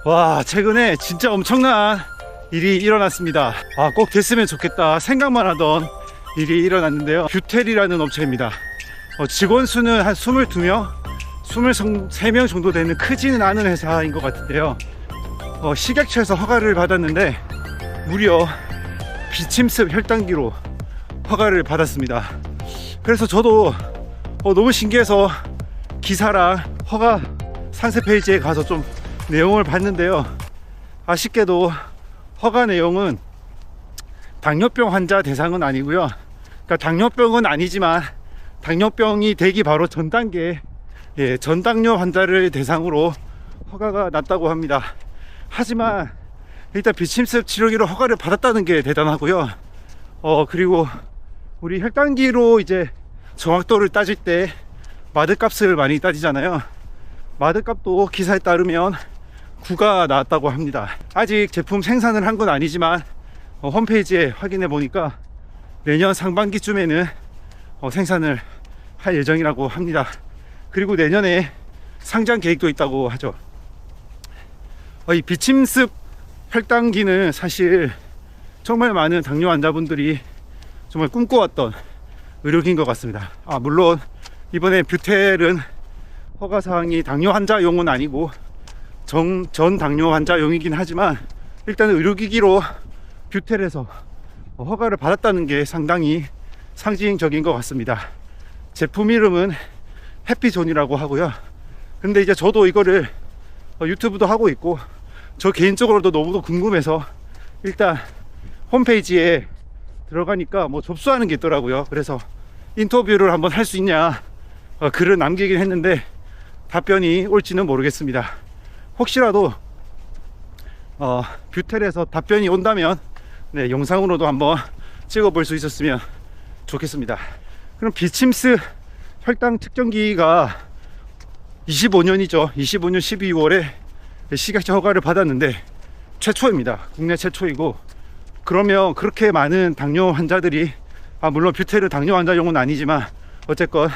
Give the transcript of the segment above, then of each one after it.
와, 최근에 진짜 엄청난 일이 일어났습니다. 꼭 됐으면 좋겠다 생각만 하던 일이 일어났는데요. 뷰텔이라는 업체입니다. 직원 수는 한 22명, 23명 정도 되는 크지는 않은 회사인 것 같은데요. 식약처에서 허가를 받았는데 무려 비침습 혈당기로 허가를 받았습니다. 그래서 저도 너무 신기해서 기사랑 허가 상세 페이지에 가서 좀 내용을 봤는데요. 아쉽게도 허가 내용은 당뇨병 환자 대상은 아니고요. 그러니까 당뇨병은 아니지만 당뇨병이 되기 바로 전 단계, 전당뇨 환자를 대상으로 허가가 났다고 합니다. 하지만 일단 비침습 치료기로 허가를 받았다는 게 대단하고요. 그리고 우리 혈당기로 이제 정확도를 따질 때 마드값을 많이 따지잖아요. 마드값도 기사에 따르면 9가 나왔다고 합니다. 아직 제품 생산을 한 건 아니지만 홈페이지에 확인해 보니까 내년 상반기쯤에는 생산을 할 예정이라고 합니다. 그리고 내년에 상장 계획도 있다고 하죠. 이 비침습 혈당기는 사실 정말 많은 당뇨 환자분들이 정말 꿈꿔왔던 의료기인 것 같습니다. 물론 이번에 뷰텔은 허가사항이 당뇨 환자용은 아니고 전 당뇨 환자용이긴 하지만 일단 의료기기로 뷰텔에서 허가를 받았다는 게 상당히 상징적인 것 같습니다. 제품 이름은 해피존이라고 하고요. 근데 이제 저도 이거를 유튜브도 하고 있고 저 개인적으로도 너무도 궁금해서 일단 홈페이지에 들어가니까 뭐 접수하는 게 있더라고요. 그래서 인터뷰를 한번 할 수 있냐 글을 남기긴 했는데 답변이 올지는 모르겠습니다. 혹시라도 뷰텔에서 답변이 온다면 영상으로도 한번 찍어볼 수 있었으면 좋겠습니다. 그럼 비침습 혈당 측정기가 25년이죠. 25년 12월에 식약처 허가를 받았는데 최초입니다. 국내 최초이고, 그러면 그렇게 많은 당뇨 환자들이 물론 뷰텔은 당뇨 환자용은 아니지만 어쨌건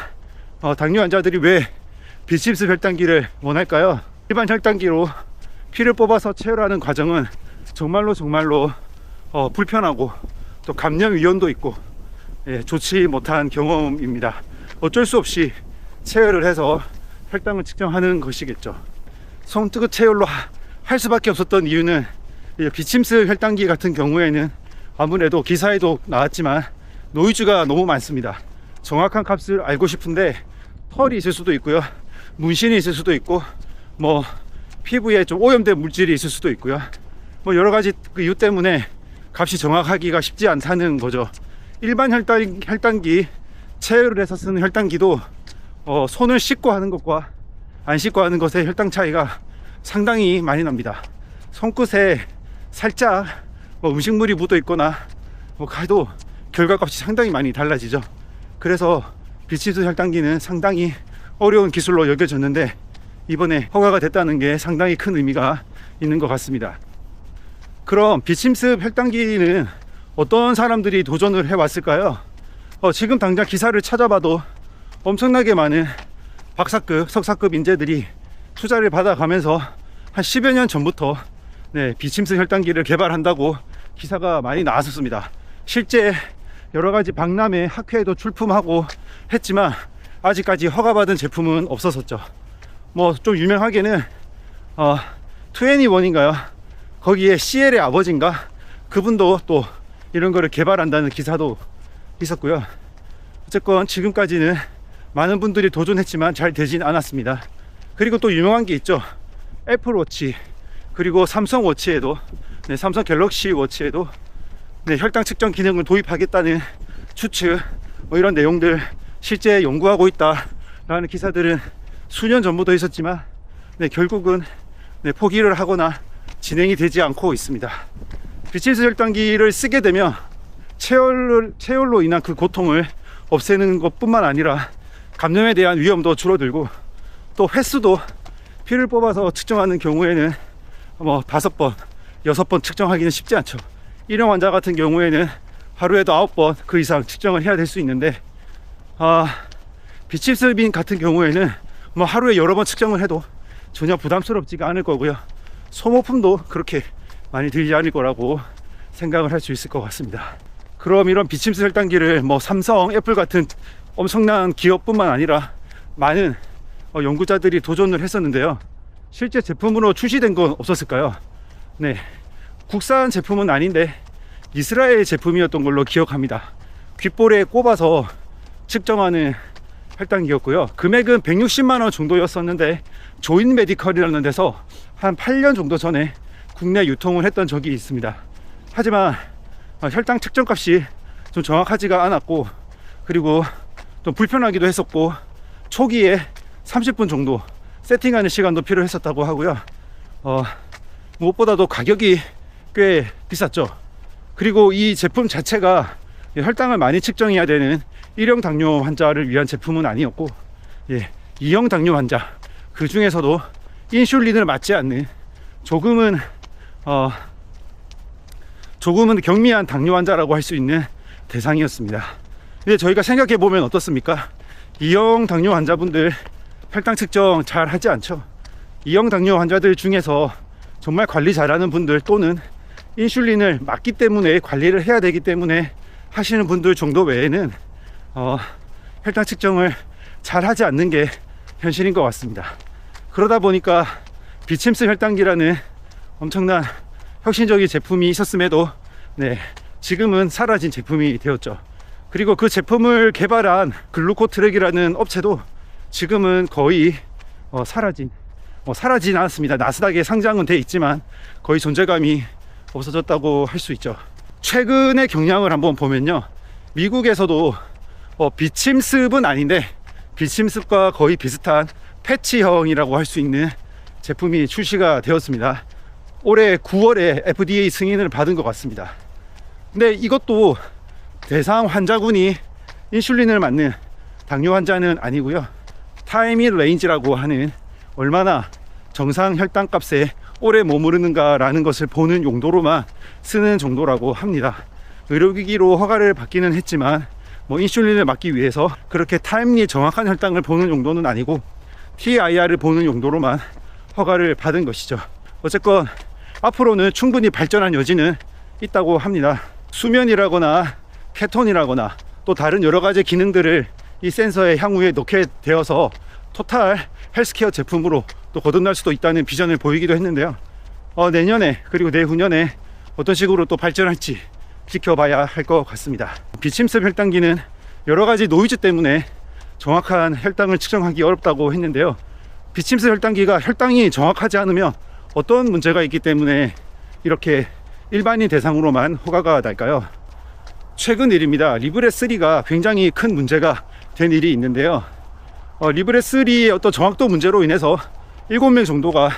당뇨 환자들이 왜 비침습 혈당기를 원할까요? 일반 혈당기로 피를 뽑아서 체열하는 과정은 정말로 불편하고 또 감염 위험도 있고 좋지 못한 경험입니다. 어쩔 수 없이 체열을 해서 혈당을 측정하는 것이겠죠. 손뜨거 체열로 할 수밖에 없었던 이유는 비침습 혈당기 같은 경우에는 아무래도 기사에도 나왔지만 노이즈가 너무 많습니다. 정확한 값을 알고 싶은데 털이 있을 수도 있고요, 문신이 있을 수도 있고, 뭐 피부에 좀 오염된 물질이 있을 수도 있고요, 뭐 여러 가지 그 이유 때문에 값이 정확하기가 쉽지 않다는 거죠. 일반 혈당기 체열을 해서 쓰는 혈당기도 손을 씻고 하는 것과 안 씻고 하는 것의 혈당 차이가 상당히 많이 납니다. 손끝에 살짝 음식물이 묻어 있거나 가도 결과값이 상당히 많이 달라지죠. 그래서 비침습 혈당기는 상당히 어려운 기술로 여겨졌는데 이번에 허가가 됐다는 게 상당히 큰 의미가 있는 것 같습니다. 그럼 비침습 혈당기는 어떤 사람들이 도전을 해왔을까요? 지금 당장 기사를 찾아봐도 엄청나게 많은 박사급, 석사급 인재들이 투자를 받아가면서 한 10여 년 전부터 비침습 혈당기를 개발한다고 기사가 많이 나왔었습니다. 실제 여러가지 박람회 학회에도 출품하고 했지만 아직까지 허가받은 제품은 없었었죠. 뭐 좀 유명하게는 21인가요? 거기에 CL의 아버지인가? 그분도 또 이런 거를 개발한다는 기사도 있었고요. 어쨌건 지금까지는 많은 분들이 도전했지만 잘 되진 않았습니다. 그리고 또 유명한 게 있죠. 애플워치, 그리고 삼성 워치에도, 삼성 갤럭시 워치에도 혈당 측정 기능을 도입하겠다는 추측, 이런 내용들 실제 연구하고 있다라는 기사들은 수년 전부터 있었지만 결국은 포기를 하거나 진행이 되지 않고 있습니다. 비침습 혈당기를 쓰게 되면 체열로 인한 그 고통을 없애는 것뿐만 아니라 감염에 대한 위험도 줄어들고, 또 횟수도 피를 뽑아서 측정하는 경우에는 5번, 6번 측정하기는 쉽지 않죠. 일형 환자 같은 경우에는 하루에도 9번 그 이상 측정을 해야 될 수 있는데, 비침습인 같은 경우에는 하루에 여러 번 측정을 해도 전혀 부담스럽지가 않을 거고요. 소모품도 그렇게 많이 들지 않을 거라고 생각을 할 수 있을 것 같습니다. 그럼 이런 비침스 혈당기를 뭐 삼성, 애플 같은 엄청난 기업뿐만 아니라 많은 연구자들이 도전을 했었는데요. 실제 제품으로 출시된 건 없었을까요? 네, 국산 제품은 아닌데 이스라엘 제품이었던 걸로 기억합니다. 귓볼에 꼽아서 측정하는 혈당기였고요. 금액은 160만원 정도였었는데 조인 메디컬이라는 데서 한 8년 정도 전에 국내 유통을 했던 적이 있습니다. 하지만 혈당 측정 값이 좀 정확하지가 않았고, 그리고 좀 불편하기도 했었고, 초기에 30분 정도 세팅하는 시간도 필요했었다고 하고요. 무엇보다도 가격이 꽤 비쌌죠. 그리고 이 제품 자체가 혈당을 많이 측정해야 되는 1형 당뇨 환자를 위한 제품은 아니었고, 2형 당뇨 환자, 그 중에서도 인슐린을 맞지 않는 조금은 경미한 당뇨 환자라고 할 수 있는 대상이었습니다. 근데 저희가 생각해 보면 어떻습니까? 2형 당뇨 환자분들 혈당 측정 잘 하지 않죠. 2형 당뇨 환자들 중에서 정말 관리 잘하는 분들, 또는 인슐린을 맞기 때문에 관리를 해야 되기 때문에 하시는 분들 정도 외에는 혈당 측정을 잘 하지 않는 게 현실인 것 같습니다. 그러다 보니까 비침스 혈당기라는 엄청난 혁신적인 제품이 있었음에도 지금은 사라진 제품이 되었죠. 그리고 그 제품을 개발한 글루코트랙이라는 업체도 지금은 거의 사라진 않았습니다. 나스닥에 상장은 돼 있지만 거의 존재감이 없어졌다고 할 수 있죠. 최근의 경향을 한번 보면요, 미국에서도 비침습은 아닌데 비침습과 거의 비슷한 패치형이라고 할 수 있는 제품이 출시가 되었습니다. 올해 9월에 FDA 승인을 받은 것 같습니다. 근데 이것도 대상 환자군이 인슐린을 맞는 당뇨 환자는 아니고요, 타임 인 레인지라고 하는 얼마나 정상 혈당 값에 오래 머무르는가 라는 것을 보는 용도로만 쓰는 정도라고 합니다. 의료기기로 허가를 받기는 했지만 인슐린을 맞기 위해서 그렇게 타임리 정확한 혈당을 보는 용도는 아니고 TIR을 보는 용도로만 허가를 받은 것이죠. 어쨌건 앞으로는 충분히 발전한 여지는 있다고 합니다. 수면이라거나 케톤이라거나 또 다른 여러 가지 기능들을 이 센서에 향후에 넣게 되어서 토탈 헬스케어 제품으로 또 거듭날 수도 있다는 비전을 보이기도 했는데요. 내년에 그리고 내후년에 어떤 식으로 또 발전할지 지켜봐야 할 것 같습니다. 비침스 혈당기는 여러 가지 노이즈 때문에 정확한 혈당을 측정하기 어렵다고 했는데요. 비침스 혈당기가 혈당이 정확하지 않으면 어떤 문제가 있기 때문에 이렇게 일반인 대상으로만 허가가 날까요? 최근 일입니다. 리브레3가 굉장히 큰 문제가 된 일이 있는데요. 리브레3의 어떤 정확도 문제로 인해서 7명 정도가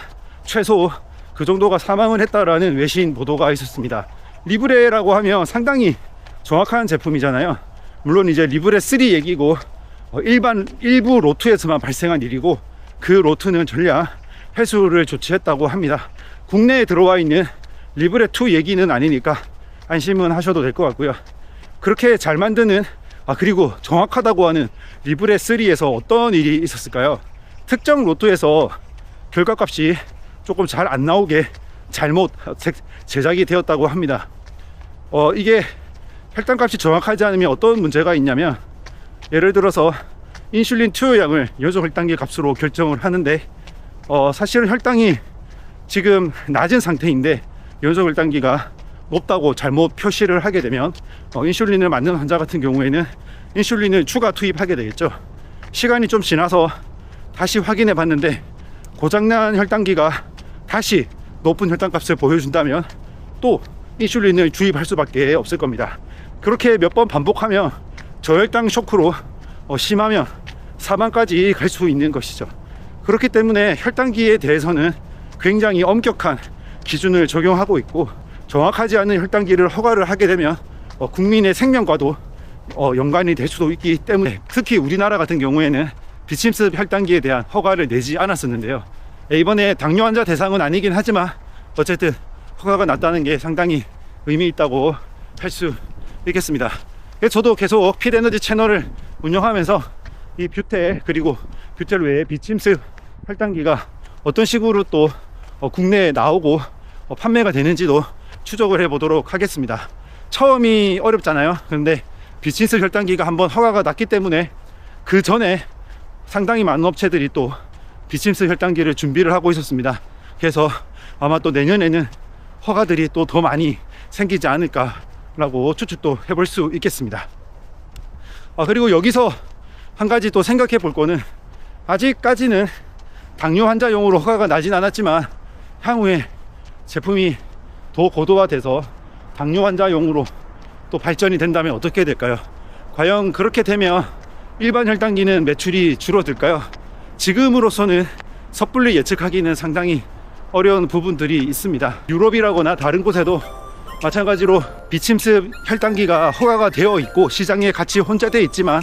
최소 그 정도가 사망을 했다라는 외신 보도가 있었습니다. 리브레라고 하면 상당히 정확한 제품이잖아요. 물론 이제 리브레3 얘기고 일부 로트에서만 발생한 일이고, 그 로트는 전략 회수를 조치했다고 합니다. 국내에 들어와 있는 리브레2 얘기는 아니니까 안심은 하셔도 될 것 같고요. 그렇게 잘 만드는 그리고 정확하다고 하는 리브레3에서 어떤 일이 있었을까요? 특정 로트에서 결과값이 조금 잘 안 나오게 잘못 제작이 되었다고 합니다. 이게 혈당값이 정확하지 않으면 어떤 문제가 있냐면, 예를 들어서 인슐린 투여량을 요정 혈당기 값으로 결정을 하는데 사실은 혈당이 지금 낮은 상태인데 요정 혈당기가 높다고 잘못 표시를 하게 되면 인슐린을 맞는 환자 같은 경우에는 인슐린을 추가 투입하게 되겠죠. 시간이 좀 지나서 다시 확인해 봤는데 고장난 혈당기가 다시 높은 혈당값을 보여준다면 또 인슐린을 주입할 수밖에 없을 겁니다. 그렇게 몇 번 반복하면 저혈당 쇼크로 심하면 사망까지 갈 수 있는 것이죠. 그렇기 때문에 혈당기에 대해서는 굉장히 엄격한 기준을 적용하고 있고, 정확하지 않은 혈당기를 허가를 하게 되면 국민의 생명과도 연관이 될 수도 있기 때문에, 특히 우리나라 같은 경우에는 비침스 혈당기에 대한 허가를 내지 않았었는데요. 이번에 당뇨 환자 대상은 아니긴 하지만 어쨌든 허가가 났다는 게 상당히 의미 있다고 할 수 있겠습니다. 저도 계속 필에너지 채널을 운영하면서 이 뷰텔, 그리고 뷰텔 외에 비침스 혈당기가 어떤 식으로 또 국내에 나오고 판매가 되는지도 추적을 해 보도록 하겠습니다. 처음이 어렵잖아요. 그런데 비치인스 혈당기가 한번 허가가 났기 때문에 그 전에 상당히 많은 업체들이 또 비치인스 혈당기를 준비를 하고 있었습니다. 그래서 아마 또 내년에는 허가들이 또 더 많이 생기지 않을까 라고 추측도 해볼 수 있겠습니다. 그리고 여기서 한 가지 또 생각해 볼 거는, 아직까지는 당뇨 환자용으로 허가가 나진 않았지만 향후에 제품이 더 고도화돼서 당뇨 환자용으로 또 발전이 된다면 어떻게 될까요? 과연 그렇게 되면 일반 혈당기는 매출이 줄어들까요? 지금으로서는 섣불리 예측하기는 상당히 어려운 부분들이 있습니다. 유럽이라거나 다른 곳에도 마찬가지로 비침습 혈당기가 허가가 되어 있고 시장에 같이 혼재되어 있지만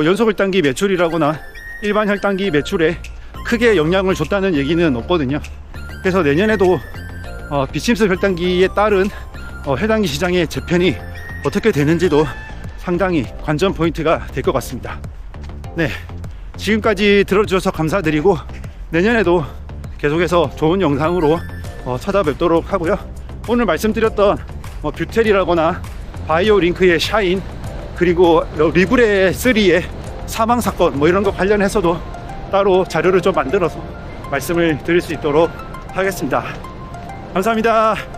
연속 혈당기 매출이라거나 일반 혈당기 매출에 크게 영향을 줬다는 얘기는 없거든요. 그래서 내년에도 비침습 혈당기에 따른 혈당기 시장의 재편이 어떻게 되는지도 상당히 관전 포인트가 될 것 같습니다. 네, 지금까지 들어주셔서 감사드리고 내년에도 계속해서 좋은 영상으로 찾아뵙도록 하고요. 오늘 말씀드렸던 뷰텔이라거나 바이오링크의 샤인, 그리고 리브레 3의 사망사건 이런 거 관련해서도 따로 자료를 좀 만들어서 말씀을 드릴 수 있도록 하겠습니다. 감사합니다.